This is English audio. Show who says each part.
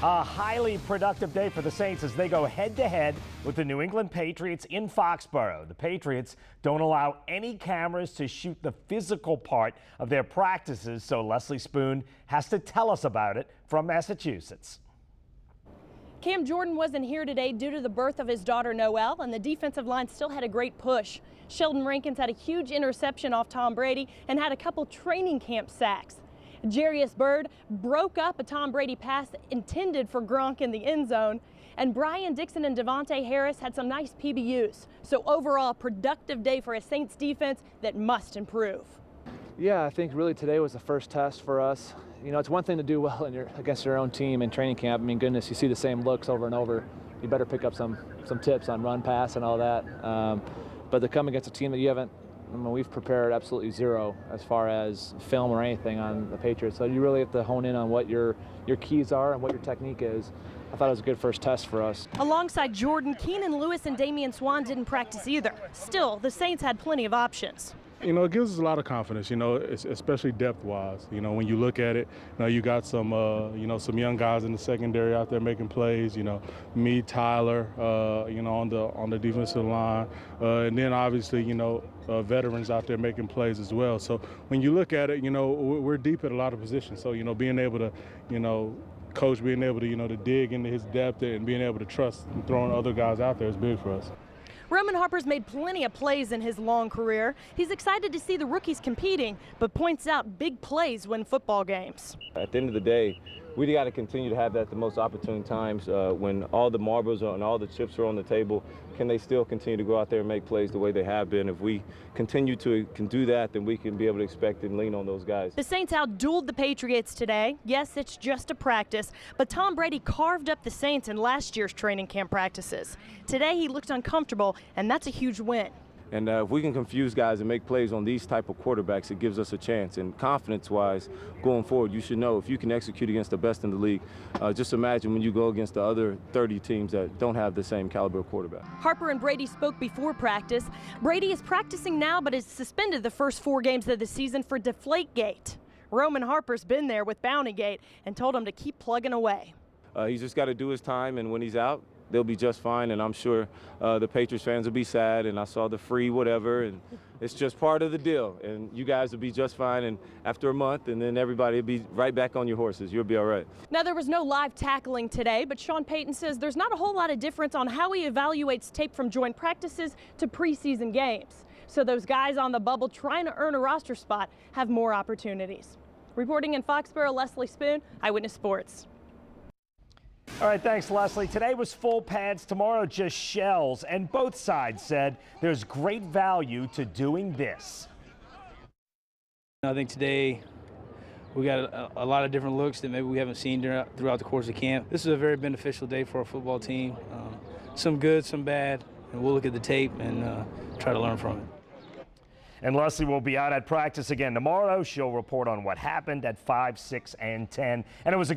Speaker 1: A highly productive day for the Saints as they go head-to-head with the New England Patriots in Foxborough. The Patriots don't allow any cameras to shoot the physical part of their practices, so Leslie Spoon has to tell us about it from Massachusetts.
Speaker 2: Cam Jordan wasn't here today due to the birth of his daughter Noelle, and the defensive line still had a great push. Sheldon Rankins had a huge interception off Tom Brady and had a couple training camp sacks. Jarius Byrd broke up a Tom Brady pass intended for Gronk in the end zone, and Brian Dixon and Devontae Harris had some nice PBUs. So overall, productive day for a Saints defense that must improve.
Speaker 3: Yeah, I think really today was the first test for us. You know, it's one thing to do well against your own team in training camp. I mean, goodness, you see the same looks over and over. You better pick up some tips on run, pass, and all that. But to come against a team that you haven't, I mean, we've prepared absolutely zero as far as film or anything on the Patriots. So you really have to hone in on what your keys are and what your technique is. I thought it was a good first test for us.
Speaker 2: Alongside Jordan, Keenan Lewis and Damian Swan didn't practice either. Still, the Saints had plenty of options.
Speaker 4: You know, it gives us a lot of confidence, you know, especially depth-wise. You know, when you look at it, you know, you got some, you know, some young guys in the secondary out there making plays, you know, me, Tyler, you know, on the defensive line. And then obviously, you know, veterans out there making plays as well. So when you look at it, you know, we're deep at a lot of positions. So, you know, being able to, you know, coach being able to, you know, to dig into his depth and being able to trust and throwing other guys out there is big for us.
Speaker 2: Roman Harper's made plenty of plays in his long career. He's excited to see the rookies competing, but points out big plays win football games.
Speaker 5: At the end of the day, we got to continue to have that at the most opportune times when all the marbles and all the chips are on the table. Can they still continue to go out there and make plays the way they have been? If we continue to do that, then we can be able to expect and lean on those guys.
Speaker 2: The Saints outdueled the Patriots today. Yes, it's just a practice, but Tom Brady carved up the Saints in last year's training camp practices. Today he looked uncomfortable, and that's a huge win.
Speaker 5: And if we can confuse guys and make plays on these type of quarterbacks, it gives us a chance. And confidence-wise, going forward, you should know if you can execute against the best in the league, just imagine when you go against the other 30 teams that don't have the same caliber quarterback.
Speaker 2: Harper and Brady spoke before practice. Brady is practicing now, but is suspended the first 4 games of the season for Deflategate. Roman Harper's been there with Bountygate and told him to keep plugging away.
Speaker 5: He's just got to do his time, and when he's out, they'll be just fine, and I'm sure the Patriots fans will be sad, and I saw the free whatever, and it's just part of the deal, and you guys will be just fine, and after a month, and then everybody will be right back on your horses. You'll be all right.
Speaker 2: Now, there was no live tackling today, but Sean Payton says there's not a whole lot of difference on how he evaluates tape from joint practices to preseason games. So those guys on the bubble trying to earn a roster spot have more opportunities. Reporting in Foxborough, Leslie Spoon, Eyewitness Sports.
Speaker 1: All right, thanks, Leslie. Today was full pads, tomorrow just shells, and both sides said there's great value to doing this.
Speaker 6: I think today we got a lot of different looks that maybe we haven't seen throughout the course of camp. This is a very beneficial day for our football team. Some good, some bad, and we'll look at the tape and try to learn from it.
Speaker 1: And Leslie will be out at practice again tomorrow. She'll report on what happened at 5, 6, and 10. And it was a